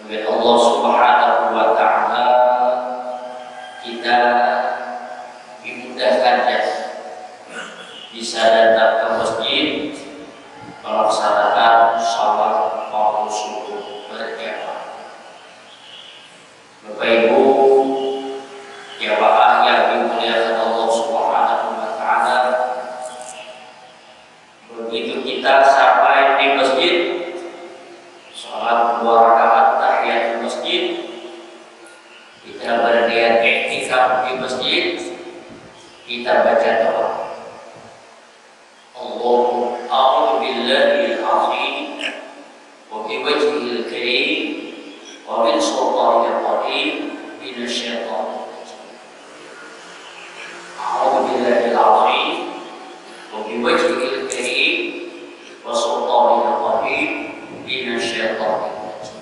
Dengan Allah Subhanahu wa Ta'ala kita dimudahkannya bisa datang ke masjid melaksanakan salat maupun subuh berjamaah. Bapak Ibu jamaah yang dimuliakan Allah Subhanahu wa Ta'ala, begitu kita sampai di masjid, salat 2 rakaat tahiyatul masjid, kita berniat i'tikaf di masjid, kita baca doa. Allahumma a'udzu billahil azim wa bi wajhihil karim wa min sultanir rajim minasyaitonir rajim. A'udzu billahil azim wa bi wajhihil karim wa sultanir rajim minasyaitonir rajim.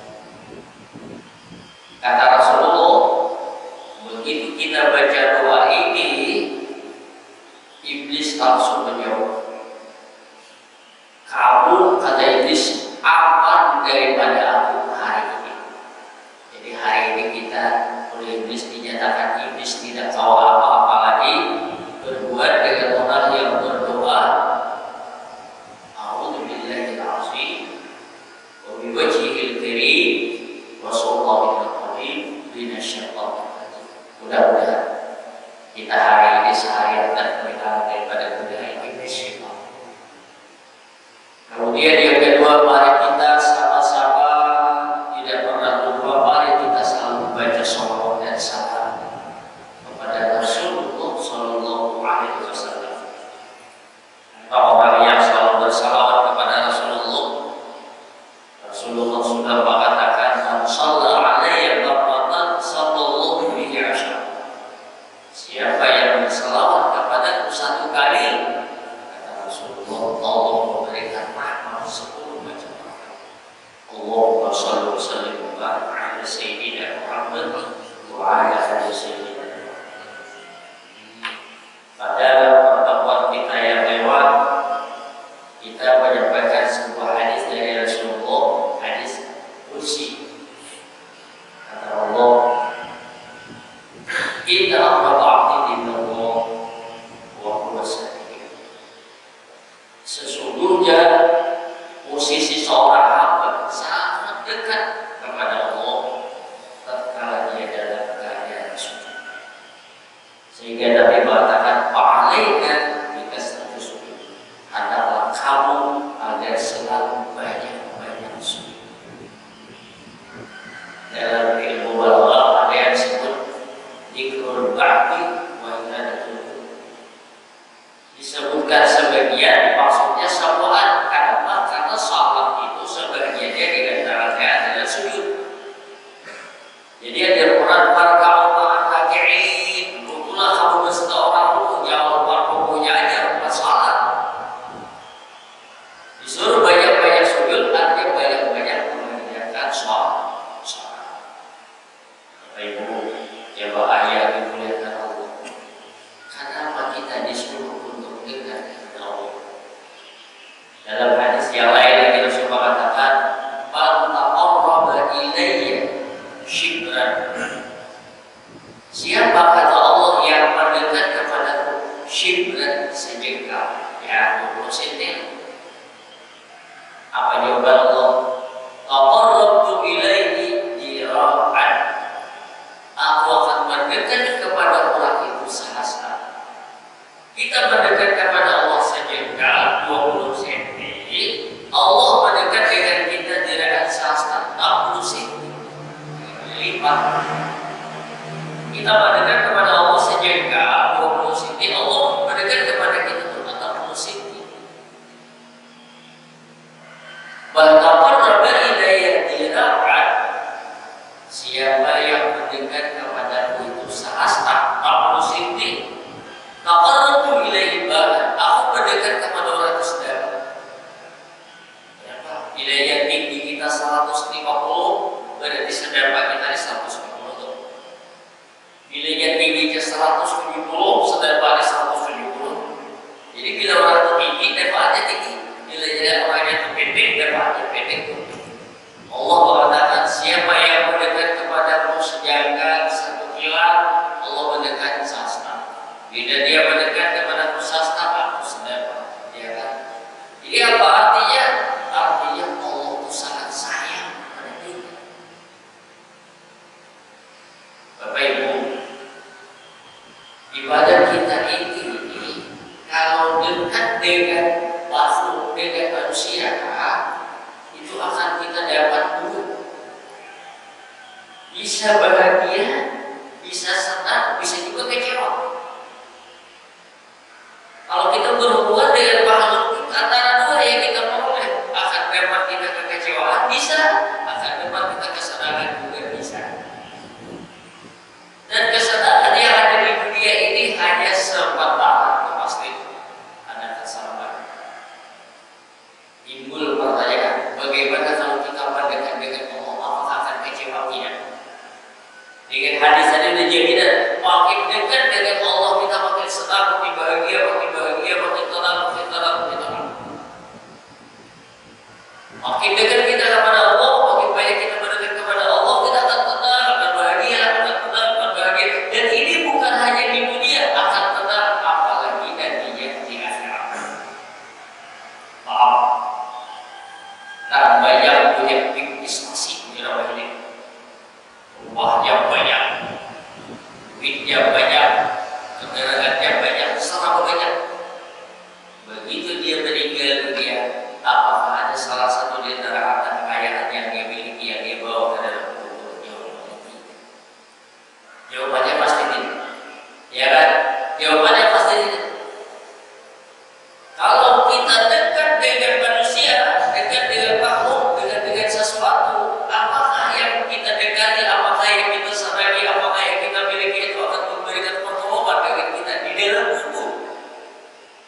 Kata Rasulullah, begitu kita baca doa ini, iblis langsung menjauh. Kamu, kata iblis, aman daripada aku hari ini. Jadi hari ini kita oleh iblis dinyatakan iblis tidak tahu apa-apa lagi, berbuat dengan orang yang berdoa. A'udzu billahil azim wa bi wajhihil karim wa sultanir rajim minasyaitonir rajim. Mudah-mudahan kita hari ini seharian terpelihara daripada godaan iblis. Kemudian yang kedua, mari kita sama-sama tidak pernah lupa, mari kita selalu baca sholawat dan salam kepada Rasulullah Sallallahu Alaihi Wasallam. Orang yang selalu bersalawat kepada Rasulullah, Rasulullah sudah mengatakan, "Man shalla alaiya marratan sallallahu bihi asyara." Siapa yang bersalawat kepadaku 1 kali, kata Rasulullah, Allah memberikan rahmat 10 macam rahmat. Allahumma shalli wa sallim wa barik ala sayyidina Muhammad wa ala ali sayyidina Muhammad. Pada pertemuan kita yang lewat, kita menyampaikan sebuah hadis dari Rasulullah, hadis kursi. Kata Allah, "Inna rabbal 'abdi dinallah wa huwa sajid." Sesungguhnya posisi seorang hamba sangat dekat kepada Allah tatkala dia dalam keadaan sujud. Sehingga Nabi mengatakan, "Fa'alaika bikasrati sujud." Hendaklah kamu agar selalu banyak-banyak sujud. Dalam ilmu balaghah ada yang disebut dzikrul ba'di wa idadatul. Disebutkan sebagian, maksudnya samaan. Kenapa? Karena salat itu sebagiannya diantaranya adalah sujud. Jadi ada Quran farka'u ma'ar raki'in, butuhlah kamu beserta orang rukuk, jangan lupa rukuknya aja, bukan salat. Disuruh banyak-banyak sujud, artinya banyak-banyak mengerjakan salat. Bapak Ibu jamaah yang dimuliakan Allah, kenapa kita disuruh untuk dekat dengan Allah? Dalam hadis yang lain lagi Rasul mengatakan, "Man taqarraba ilayya shibran." Siapa kata Allah yang mendekat kepadaku shibran, sejengkal, ya 20 cm. Apa jawaban Allah? "Taqarrabtu ilayhi dira'an." Aku akan mendekat kepada orang itu sehasta. Kita mendekat kepada Allah sejengkal 20 cm. Allah mendekat dengan kita dira'an sehasta 60 cm. Lipat. Kita mendekat kepada Allah sejengkal 20 cm. Allah mendekat kepada kita 60 cm. Bahkan ilayya dira'an. Siapa yang mendekat kepadaku itu sehasta 60 cm, taqarrabtu ilaihi bahan, aku mendekat kepada orang itu sedang. Berapa? Ilayya tinggi kita 150, berarti sedang kita di 150. Ilayya tingginya 170, sedang di 170. Jadi bila orang itu tinggi, depannya tinggi. Bila orang itu pendek, depannya pendek. Allah mengatakan, siapa yang bisa bahagia, bisa senang, bisa juga kecewa. Kalau kita berhubungan dengan makhluk antara dua yang kita peroleh, akan dapat kita kekecewaan bisa, akan dapat kita kesenangan juga bisa. Dan kesenangan yang ada di dunia ini hanya sementara, pasti ada kesalahan. Timbul pertanyaan, bagaimana kalau kita mendekat dengan Allah, apakah akan kecewa tidak? Dengan hadis tadi udah jaminan, makin dekat dengan Allah kita makin senang, makin bahagia, makin tenang, makin tenang. Makin dekat kita kepada Allah, makin banyak kita mendekat kepada Allah, kita akan tenang, akan bahagia, akan tenang, akan bahagia. Dan ini bukan hanya di dunia, akan tenang, apalagi nantinya di akhirat. Paham? Dan banyak punya investasi di dalam ini. Rumahnya banyak, duitnya banyak, kendaraannya banyak, serba banyak. Begitu dia meninggal dunia, apakah ada salah satu di antara harta kekayaan yang dia miliki yang dia bawa ke dalam kubur? Jawabannya pasti tidak. Ya kan? Jawabannya pasti tidak. Kalau kita dekat dengan manusia, dekat dengan makhluk, dekat dengan sesuatu, apakah yang kita dekati, apakah yang kita senangi, apakah yang kita miliki itu akan memberikan pertolongan bagi kita di dalam kubur?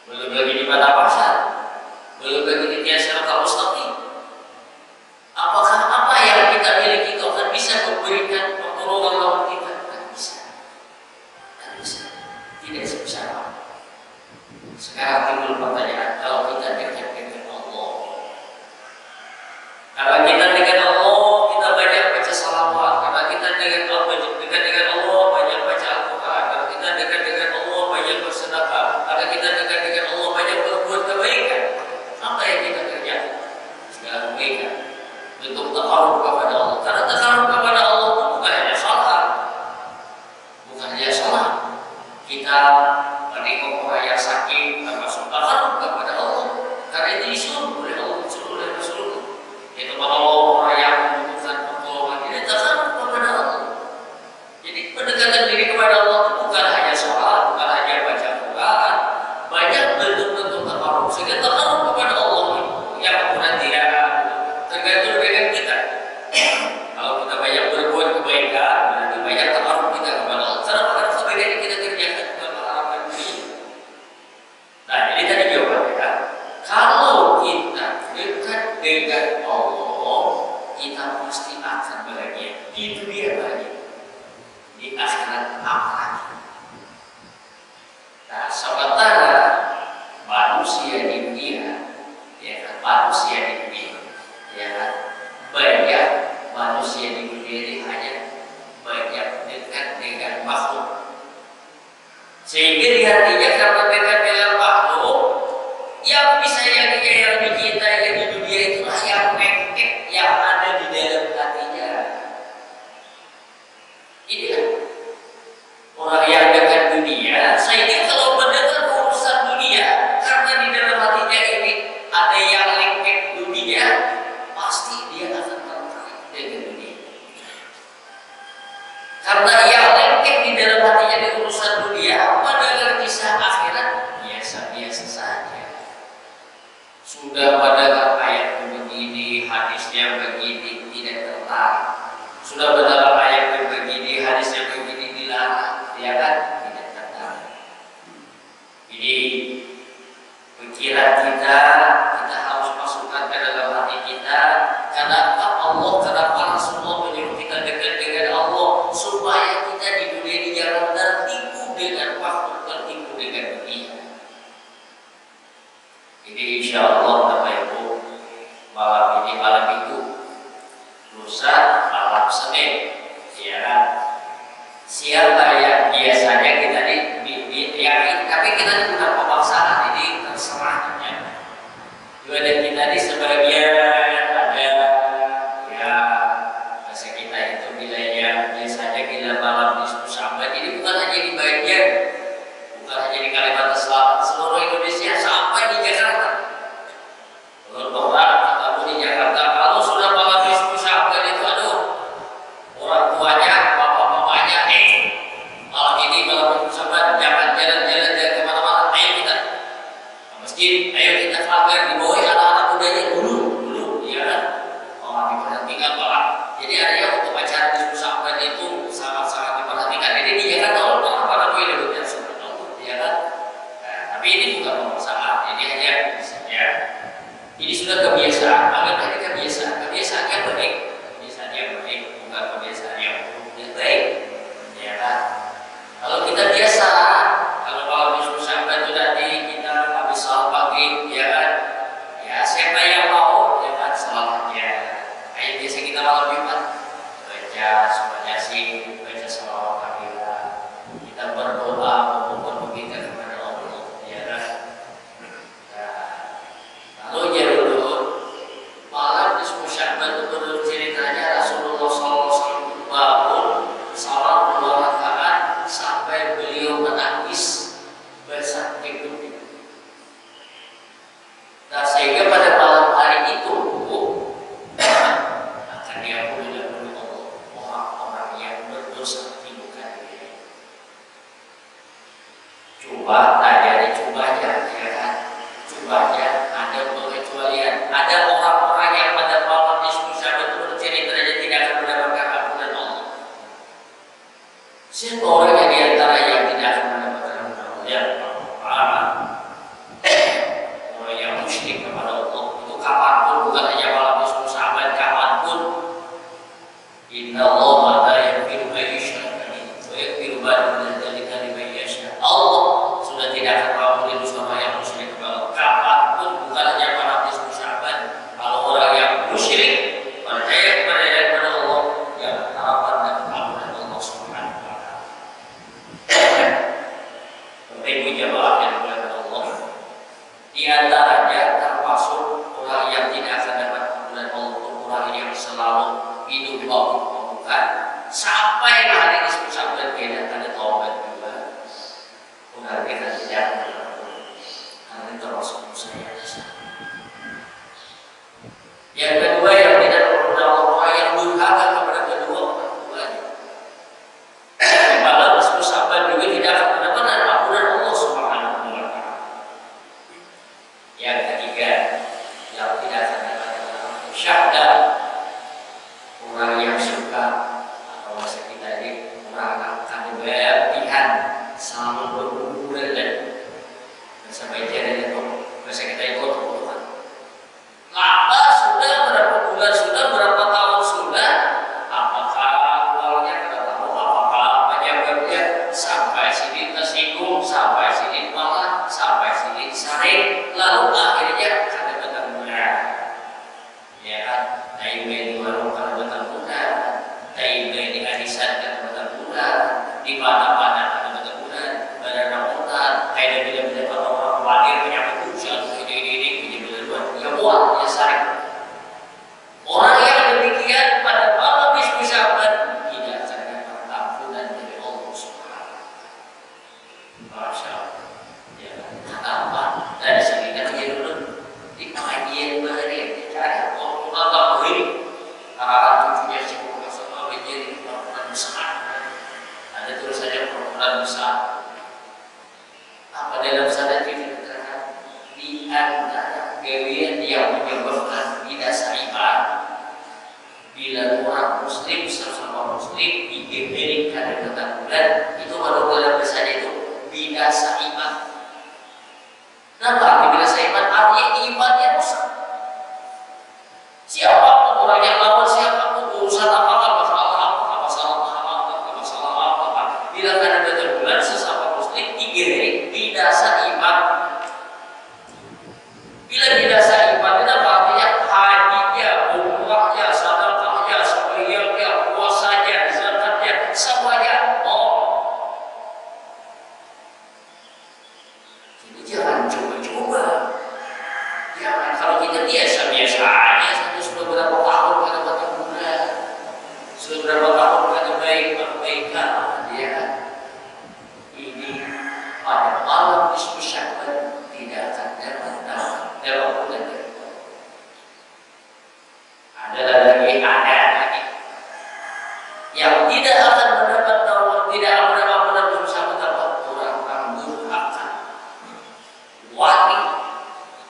Belum lagi di mata pasar, belum lagi di tiasir mustaqim. Apakah apa yang kita miliki itu akan bisa memberikan pertolongan bagi kita? Tidak bisa. Tidak bisa. Tidak bisa. Sekarang timbul pertanyaan, kalau kita dekat dengan Allah, kalau kita dengan Allah, kita banyak baca salawat. Kalau kita dekat dengan Allah, banyak baca Al-Quran. Kalau kita dekat dengan Allah, banyak bersedekah. Kalau kita dekat dengan Allah, banyak berbuat kebaikan. Apa yang kita kerjakan? Segala kebaikan. Bentuk takarub kepada Allah. Karena takarub kepada Allah itu bukan hanya salat, bukan hanya salat. Kita menengok orang yang sakit, termasuk takarub kepada Allah. Karena itu disuruh oleh Allah, disuruh oleh Rasulullah. Itu menolong orang yang membutuhkan pertolongan. Ini takarub kepada Allah. Jadi pendekatan diri kepada Allah itu bukan hanya salat, bukan hanya baca Quran, banyak bentuk-bentuk takarub. Sehingga takarub kepada Allah yang nanti tergantung dengan kita. Kalau kita banyak berbuat kebaikan, berarti banyak takarub kita kepada Allah. Karena kebaikan yang kita kerjakan bukan mengharapkan dunia. Nah, ini tadi jawabannya kan. Kalau kita dekat dengan Allah, kita pasti akan bahagia. Di dunia bahagia, di akhirat apalagi. Nah, sementara manusia di dunia, ya kan, manusia di dunia, ya kan, banyak manusia di dunia ini hanya banyak dekat dengan makhluk. Sehingga di hatinya karena dekat dengan makhluk, yang bisa yang dicintai yang di dunia itulah yang mengek yang ada di dalam hatinya. Ini kan orang yang dekat dunia, sehingga kalau mendengar urusan dunia, karena di dalam hatinya ini ada yang lengket dunia, pasti dia akan tertarik dengan dunia. Karena yang lengket di dalam hatinya di urusan dunia, mendengar kisah akhirat biasa-biasa saja. Sudah mendengar ayat begini, hadisnya begini, tidak tertarik. Sudah mendengar ayat begini, hadisnya begini, dilarang, ya kan? Tidak tertarik. Jadi pikiran kita harus masukkan ke dalam hati kita. Kenapa Allah, kenapa Rasulullah menyuruh kita dekat dengan Allah, supaya kita di dunia ini jangan tertipu dengan makhluk, tertipu dengan dunia. Jadi insya Allah Bapak Ibu, malam ini malam Minggu, lusa malam Senin, ya kan? Siapa yang biasanya kita tapi kita bukan pemaksaan, ini terserah ya. Ibadah kita ini sebagian ada ya bahasa kita itu nilainya biasanya bila malam nisfu Sya'ban. Ini bukan hanya di bagian, bukan hanya di Kalimantan Selatan, seluruh Indonesia sampai di Jakarta. Seluruh orang ketemu di Jakarta, kalau sudah malam nisfu Sya'ban itu aduh, orang tuanya baca surah Yasin, baca salawat kamilah, kita berdoa memohon meminta kepada Allah, ya kan? Nah, lalu ya dulu malam di Sya'ban menurut ceritanya Rasulullah SAW bangun salat 2 rakaat sampai beliau menangis bersaking gembira. Nah, sehingga pada malam hari itu akan diampuni oleh Allah orang-orang yang berdosa di muka ini. Coba tanya, cobanya, ya kan? Cobanya ada pengecualian. Ada orang-orang yang pada malam nisfu Sya'ban itu bercerita saja tidak akan mendapatkan ampunan Allah. Siapa orang yang diantara yang tidak akan mendapatkan ampunan Allah? Ya, orang yang musyrik kepada Allah itu kapanpun, bukan hanya malam nisfu Sya'ban, kapanpun. Inna Allah la yaghfiru an yushraka bihi wa yaghfiru ma duna dzalika liman yasha. Allah sudah tidak akan mengampuni dosa orang yang musyrik kepada Allah. Kapanpun, bukan hanya malam nisfu Sya'ban. Kalau orang yang musyrik percaya kepada Allah, yang harapan dan ampunan Allah Subhanahu wa taala. Ibu jamaah yang dimuliakan Allah, di antaranya termasuk orang yang tidak akan dapat ampunan Allah, orang yang selalu hidup mabuk-mabukan sampai hari nisfu Sya'ban tidak ada taubat juga. Orang kita tidak melakukan karena itu termasuk dosa yang besar. Yang kedua yang tidak berguna, orang yang durhaka kepada kedua orang tuanya. Malam nisfu Sya'ban juga tidak akan mendapatkan ampunan Allah Subhanahu wa taala. Yang ketiga yang tidak akan mendapatkan syahada, orang yang suka atau masa kita ini orang akan berlebihan selalu berhubungan dan sampai jadi itu masa kita ikut Tuhan. Lama sudah berapa bulan sudah berapa tahun sudah, apakah awalnya kita tahu, apakah penyebabnya sampai sini tersinggung, sampai sini malah, sampai sini saring, lalu akhirnya kada benar-benar, ya kan? Taibah di warung kada benar-benar, taibah di arisan kada benar-benar, di mana-mana kada benar-benar, badan ramutan, ada bila-bila orang khawatir penyakit ujian ini benar-benar, ya buat, ya saring. Orang yang demikian pada malam nisfu Sya'ban tidak akan dapat ampunan dari Allah Subhanahu. Masya Allah. Ya, kenapa? Dari sini kan dia dulu di kajian bahari dicari Allah beri arahan cucunya si Profesor menjadi perempuan besar. Ada terus saja perempuan besar. Apa dalam sana dikatakan di antara kewian yang menyebabkan tidak seiman bila orang muslim sesama muslim digeberi karena ketakutan itu baru dalam besar itu tidak seiman. Kenapa? Bila seiman artinya imannya rusak. Siapapun orang yang lawan, siapapun urusan apakah masalah apa, masalah apa, masalah apa, bila karena betul-betul sesama muslim digeberi tidak seiman. Bila tidak seiman itu artinya hajinya, umrahnya, sedekahnya, sembahyangnya, puasanya, zakatnya, semuanya jadi jangan coba-coba. Jangan kalau kita biasa-biasa aja, sudah berapa tahun kada baca bulan, sudah berapa tahun kada baik-baikan, ya kan? Ini pada malam nisfu Sya'ban tidak akan dapat bulan kedua. Ada lagi yang tidak akan mendapat taubat, tidak akan mendapat bulan nisfu Sya'ban, dapat orang-orang durhaka, wani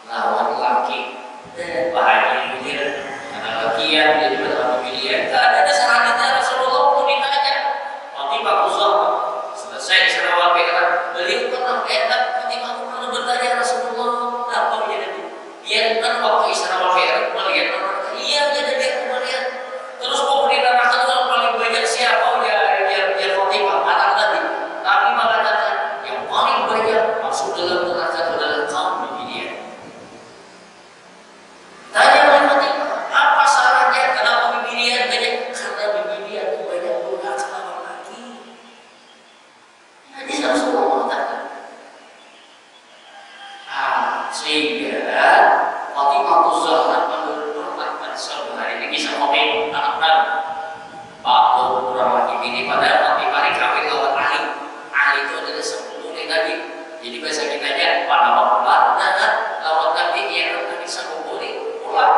lawan laki dan bahagia jujur karena lakian jadi betul pilihan. Ada dasar hadisnya Rasulullah pun ditanya Fatimah Uzama selesai diserawat kata beliau pernah enak Fatimah pernah bertanya Rasulullah apa menjadi dia kan waktu Isra Mi'raj melihat orang iya dia ada dia melihat terus kok di neraka itu paling banyak siapa ya ini padahal Fatimah kawin lawan Ali. Ali itu adalah sebelum Nabi. Jadi bahasa kita aja pada waktu lawan Nabi yang Nabi sanggup boleh pulang.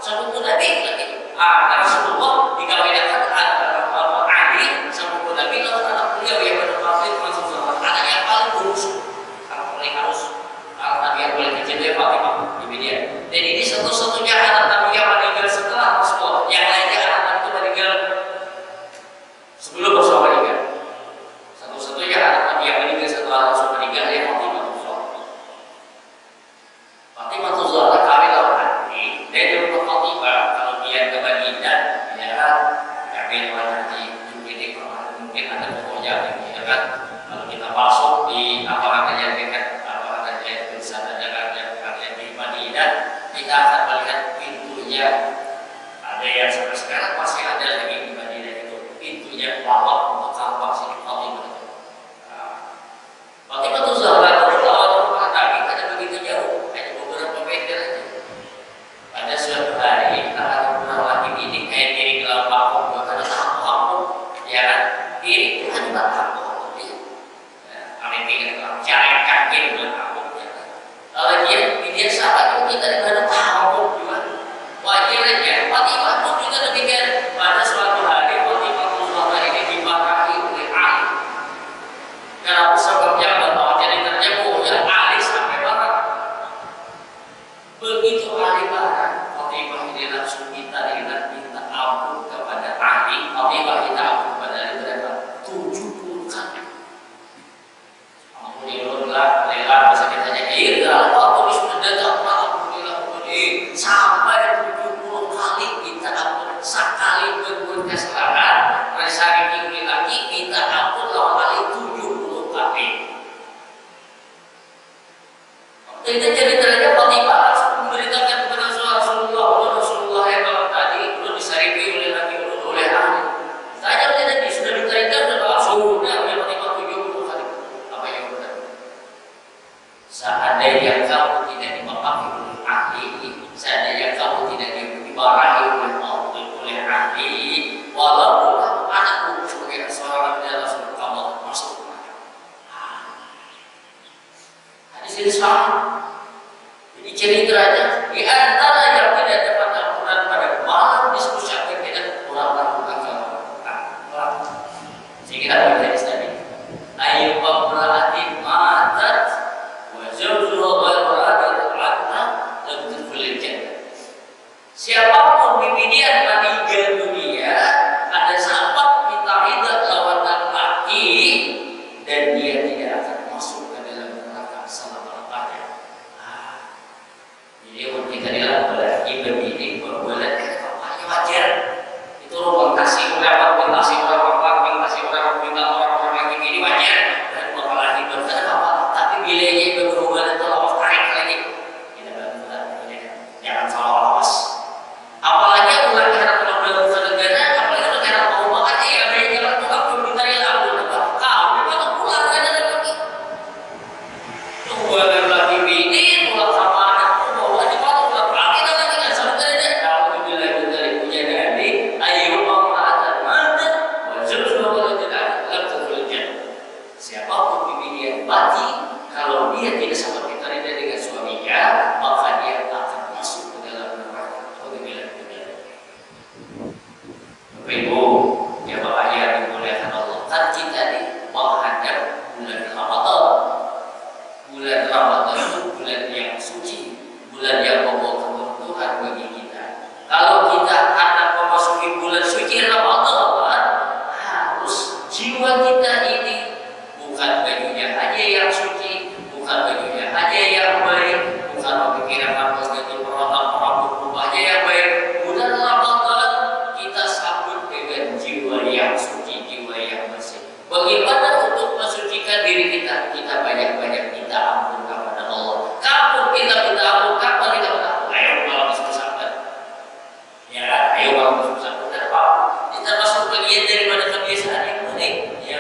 Sanggup Nabi lagi. Rasulullah dikawinkan Ali sanggup Nabi lawan anak beliau yang bernama Fatimah. Anak yang paling bungsu, paling harus anak yang paling kecil dia Fatimah. Ini dia. Dan ini satu-satunya anak Nabi yang meninggal setelah Rasulullah. Yang lainnya anak Nabi itu meninggal sebelum Rasulullah meninggal. Satu-satunya anak Nabi yang meninggal setelah Rasul meninggal yang Fatimah Zahra. Fatimah Zahra kawin lawan Ali. Dan juga Fatimah kalau dia ke Madinah, ya kan, kawin lawan Ali. Mungkin ada pokoknya, ya kan. Kalau kita masuk di apa yang dekat, apa yang di sana dengan yang di Madinah, kita akan melihat pintunya. Ada yang sampai sekarang masih ada lagi di Madinah itu pintunya lawak untuk kamar sini Fatimah. Fatimah itu Zahra lawan rumah Nabi ada begitu jauh, hanya beberapa meter aja. Pada suatu hari anak laki ini kayak diri ke dalam bangkok, karena tahu, ya kan? Diri itu hanya bangkok dia. Kami pikir kalau cari kaki dengan bangkok, ya kan? Kalau dia sahabat kita dengan tahu juga. Wajar aja, Fatimah pun juga demikian. Pada suatu hari Fatimah Zahra ini dimarahi oleh Ali. Karena sebabnya bahwa ceritanya bahwa Ali sampai marah. Begitu Ali marah, Fatimah ini langsung minta ampun kepada Ali. Fatimah minta ampun kepada Ali berapa? 70 kali. Alhamdulillah, masa katanya, iya, waktu sudah datang, alhamdulillah, sampai 70 kali minta ampun. Sekali berbuat kesalahan, resari kiri lagi minta ampun lawan Ali 70 kali. Itu ceritanya Fatimah langsung memberitakan kepada Rasulullah yang malam tadi belum disarifi oleh Nabi oleh Ali. Tanya oleh Nabi sudah diceritakan sudah langsung oleh Fatimah 70 kali. Apa yang benar? Seandainya kamu tidak dimarahi oleh Ali, seandainya kamu tidak dimarahi oleh Ali, walaupun kamu anakku sebagai seorang Nabi Rasul kamu masuk neraka. Hadis ini sahih. Jadi ceritanya di antara yang tidak dapat ampunan pada malam diskusi kita orang-orang agama. Sehingga kita tadi ayu pemraatin matat wa zawjuha ghairu radin anha lam tadkhulil jannah. Siapapun bibinya meninggal dunia ada sahabat minta hidup lawan laki dan dia tidak akan masuk ke dalam neraka selama-lamanya. Jadi kita bilang berarti begini berbulan apa wajar. Itu orang kasih orang minta orang lagi ini wajar dan bakal lagi berkata apa. Tapi bila ini berbulan itu lawas tarik lagi. Kita benar jangan salah lawas. Apalagi bulan karena kalau negara, apalagi negara mau makan ya mereka jalan pulang belum dicari lalu kau memang pulang aja lagi. Tunggu lagi ini pulang sama anakku bawa di mana pulang lagi lagi nggak sampai deh. Kalau dibilang dari punya dari ayo pemratan mana wajib sudah kalau tidak tertulisnya. Siapapun bibi dia mati kalau dia tidak sama kita dengan suaminya maka dia akan masuk ke dalam neraka. Ibu, ya Bapak yang dimuliakan Allah, kan kita nih menghadap bulan Ramadan. Bulan Ramadan itu bulan yang suci, bulan yang membawa keberkahan bagi kita. Kalau kita akan memasuki bulan suci Ramadan, harus jiwa kita ini bukan bajunya aja yang suci, bukan bajunya aja yang baik, bukan memikirkan positif perabot rumahnya yang baik. Bulan Ramadan kita sambut dengan jiwa yang suci, jiwa yang bersih. Bagaimana untuk mensucikan diri kita? Kita banyak-banyak minta ampun kepada Allah. Kapan kita minta ampun? Kapan kita minta ampun? Ayo kalau disebut-sebut. Ya, ayo kalau disebut-sebut. Kita masuk bagian daripada kebiasaan yang baik. Ya,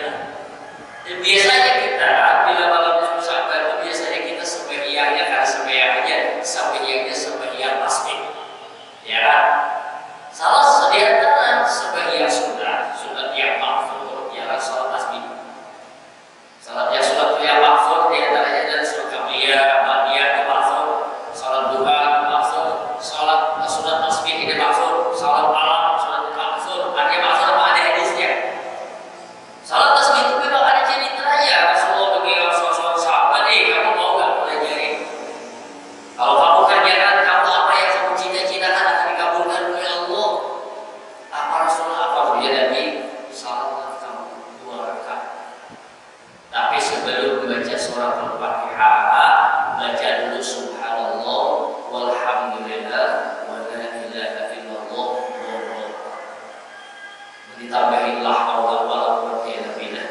tambahin la haula wala quwwata illa billah.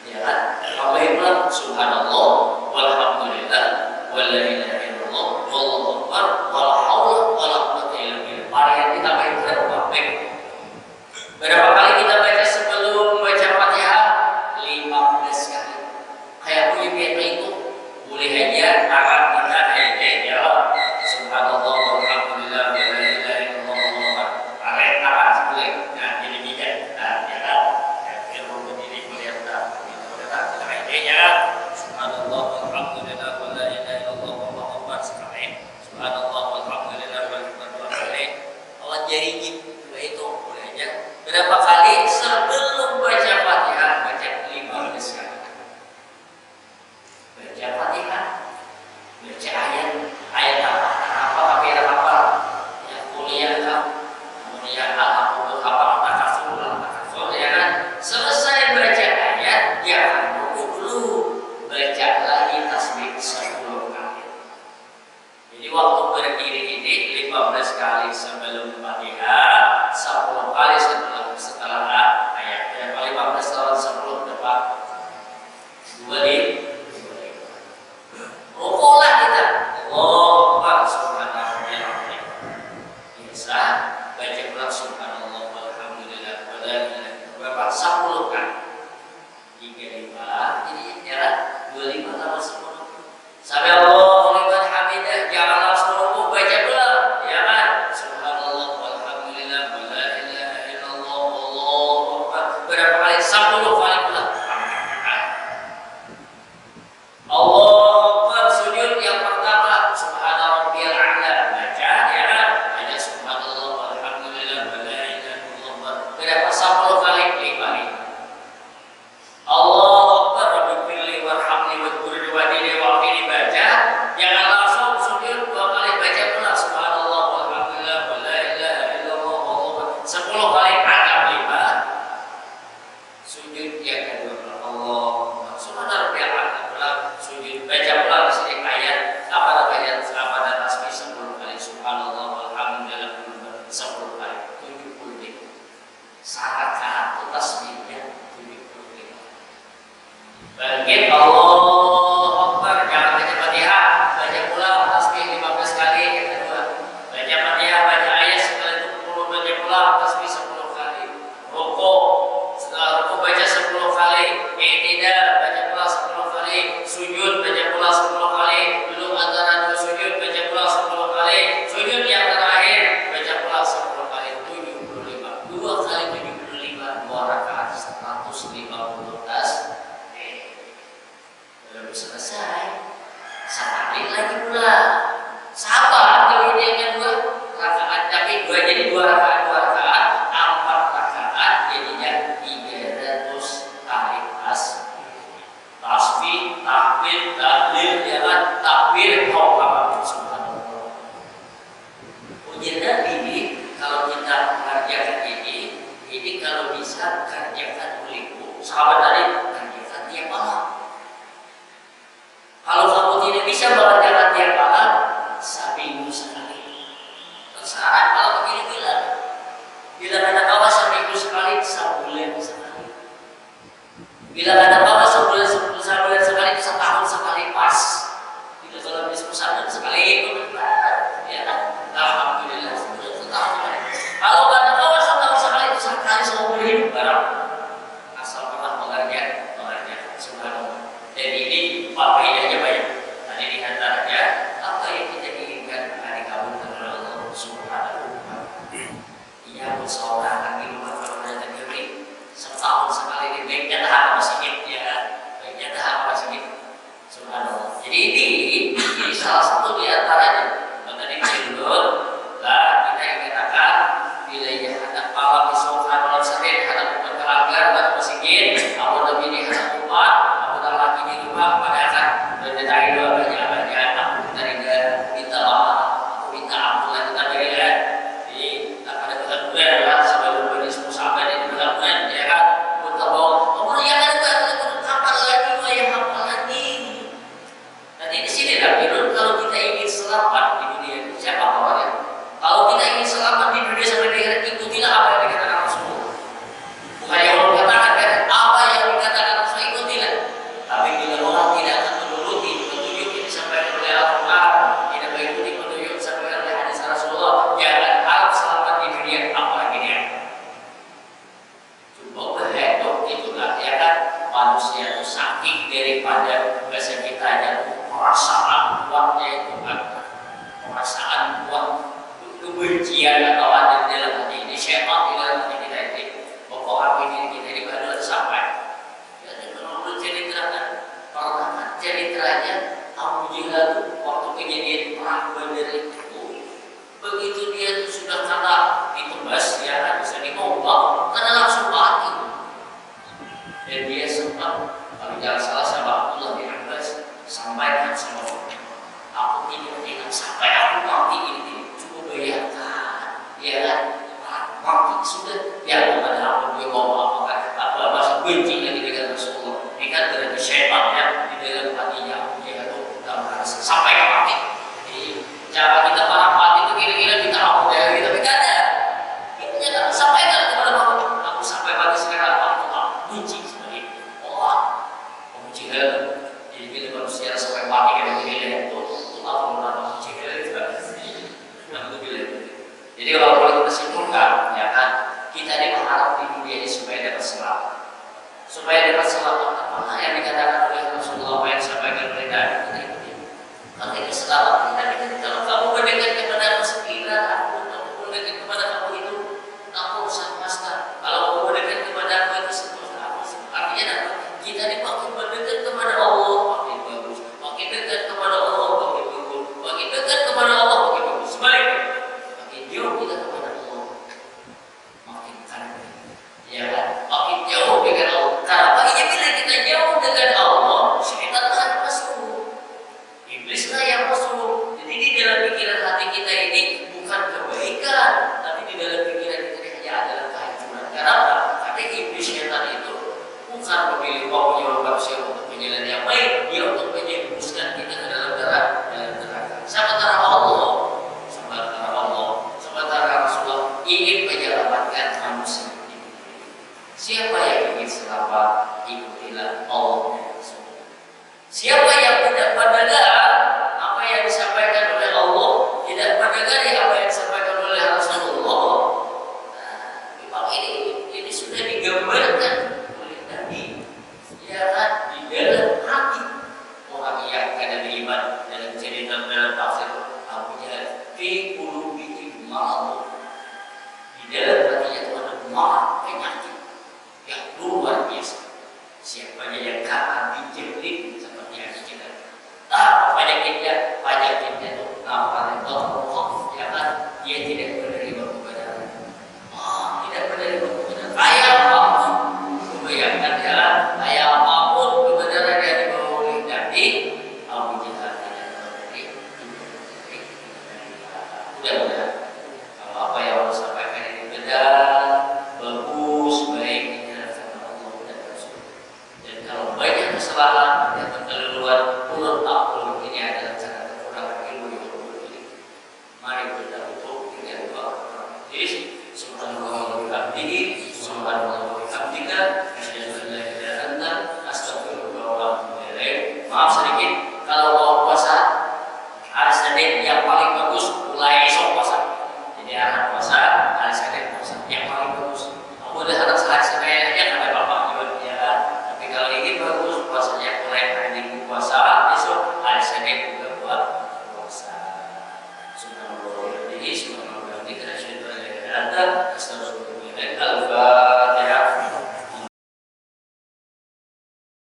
Ya kan? Tambahin pula subhanallah walhamdulillah wala ilaha illallah wallahu akbar wala haula wala quwwata illa billah. Varian ditambahin berapa? Berapa kali kita baca sebelum baca Fatihah? 15 kali. Kayak punya peta itu boleh aja tangan kita ya subhanallah walhamdulillah wala ilaha illallah wallahu akbar. Tarik tangan boleh. Nah, jadi bijak. Nah, ya kan? Ya, ilmu berdiri boleh tak? Ya, subhanallah walhamdulillah wala ilaha illallah wallahu akbar sekali. Subhanallah walhamdulillah wala ilaha illallah. Allah jadi gitu itu boleh aja. Berapa kali sebelum baca Fatihah? Baca 15 kali. Baca Fatihah, baca ayat apa yang kuliah kemudian al-Hakul ya kan. Selesai baca ayat, jangan ruku dulu, baca lagi tasbih 10 kali. Jadi waktu berdiri ini 15 kali sebelum Fatihah, 10 kali setelah ayat. Yang 15 tahun 10 depan 2 rukulah kita. Allahu akbar subhanallahi walhamdulillah. Bisa baca ulang subhanallah walhamdulillah wala ilaha berapa? 10 kali. 35 jadi jarak 25 tambah 10. Sampai Allahu liman hamidah, jangan langsung ruku, baca ulang ya kan? Subhanallah walhamdulillah wala ilaha illallah wallahu akbar. Berapa kali? 10 kali pula. Allah sujud yang pertama subhana rabbiyal a'la, baca ya kan? Hanya subhanallah walhamdulillah wala ilaha illallah. Berapa? 10 kali, 5 kali. Allahu akbar rabbil warhamni wadhkurni wadini waqini, baca. Jangan langsung sujud 2 kali, baca pula subhanallah walhamdulillah wala ilaha illallah wallahu akbar. 10 kali anggap 5. Sujud yang kedua Allah subhana rabbiyal a'la, sujud baca pula di sini ayat apa dan tasbih 10 kali subhanallah walhamdulillah 10 kali 70. Syarat tasbihnya 70. Bangkit Allahu akbar, jangan baca Fatihah, baca pula tasbih 15 kali. Yang kedua, baca Fatihah, baca ayat setelah itu 10, baca pula tasbih 10 kali. Rukuk, setelah rukuk baca 10 kali. I'tidal, baca pula 10 kali. Sujud, baca pula 10 kali. Duduk antara 2 sujud, baca pula 10 kali. Sujud yang terakhir, baca pula 10 kali. 75. 2 kali 75, 2 rakaat 150 tasbih. Belum selesai, sekali lagi pula. Sabar, kalau ini yang 2 rakaat, tapi 2 jadi 2 rakaat, 4 rakaat, jadinya 300 kali tasbih, takbir, tahlil, ya kan? Takbir, Allah subhanallah. Ujian ini kalau kita mengerjakan ini kalau bisa kerjakan uliku. Sahabat tadi kerjakan tiap malam. Kalau kamu tidak bisa mengerjakan tiap malam, seminggu sekali. Syarat kalau begini bila ada kawan seminggu sekali, sebulan sekali. Bila ada kawan sebulan sekali, setahun sekali pas. Tidak kalau bisa sebulan sekali itu ya kan? Alhamdulillah setahun sekali. Kalau ada kawan setahun sekali itu sekali seumur hidup barang. Asal pernah mengerjakan subhanallah. Jadi ini faedahnya banyak. Tadi di antaranya apa yang kita inginkan dari kabulkan oleh Allah Subhanahu wa taala. Ia bersorak di rumah keluarga negeri setahun sekali di baiknya tahan masjid ya. begitulah ya kan, manusia itu saking daripada bahasa kita aja perasaan kuatnya itu kan, perasaan kuat kebencian atau ada di dalam hati ini, syaitan di dalam hati kita ini, pokok api diri kita ini baru sampai. Jadi menurut ceritakan, pernah ceritanya Abu Jahal waktu kejadian perang Badar itu, begitu dia itu sudah kata ditebas ya bisa dikombak, karena langsung mati. Dan dia sempat, kalau jangan salah sama Abdullah bin Abbas, sampaikan sama aku tidak sampai aku mati ini. Bayangkan, ya kan, mati sudah, ya bukan aku dia ngomong apa masih benci lagi dengan Rasulullah. Ini kan dari syaitan ya di dalam hatinya, ya itu sampai mati. Jadi cara kita para mati itu kira-kira kita apa ya gitu, tapi kan ada. Intinya kan sampaikan kepada aku sampai mati sekarang aku benci seperti itu. Oh, benci kan? Jadi kita manusia sampai mati kira-kira itu aku mengenal benci itu. Jadi kalau boleh kita simpulkan, ya kan, kita ini berharap di dunia ini supaya dapat selamat, supaya dapat selamat apa yang dikatakan oleh Rasulullah yang disampaikan oleh Nabi kita ikuti. Kalau ini selamat, kalau kamu mendekat kepada kesembilan, aku mendekat kepada kamu itu, aku urusan pasta. Kalau kamu mendekat kepada aku itu seterusnya, aku artinya apa? Kita ini makin mendekat kepada Allah makin bagus, makin dekat kepada Allah makin bagus, makin dekat kepada Allah makin bagus. Sebaliknya. Jauh kita kepada Allah makin kanan, ya kan? Makin jauh dengan Allah. Karena bila kita jauh dengan Allah, syaitan akan masuk, iblislah yang masuk. Jadi di dalam pikiran hati kita ini bukan kebaikan, tapi di dalam pikiran kita ini hanya adalah kehancuran. Kenapa? Karena iblis syaitan itu bukan memilih manusia untuk menjalan yang baik, dia untuk menjerumuskan kita ke dalam neraka. Sementara Allah ingin menyelamatkan manusia ini. Siapa yang ingin selamat, ikutilah Allah dan Rasul. Siapa yang tidak mendengar apa yang disampaikan oleh Allah, tidak mendengar apa yang disampaikan oleh Rasulullah, memang ini sudah digambarkan oleh Nabi, ya kan, di dalam hati orang yang ada beriman. Dalam cerita dalam tafsir Abu Jahal, fi qulubihim marad, di dalam hatinya itu ada marah, penyakit yang luar biasa. Siapa yang kata dijeblik seperti yang kita. Penyakitnya itu apa? Ya kan, dia tidak menerima kebenaran. Tidak menerima kebenaran. Kayak apapun, kebayangkan ya, kayak apapun kebenaran yang dibawa oleh Nabi, Abu Jahal tidak menerima. Mudah-mudahan kalau apa yang Allah sampaikan ini benar, bagus, baik dijalankan Allah dan Rasul. Dan kalau banyak kesalahan yang terkeluar, ulul aqul, ini adalah cara kekurangan ilmu yang perlu dimiliki. Mari kita tutup dengan doa. Jadi subhanallah wa bihamdihi, subhanallah.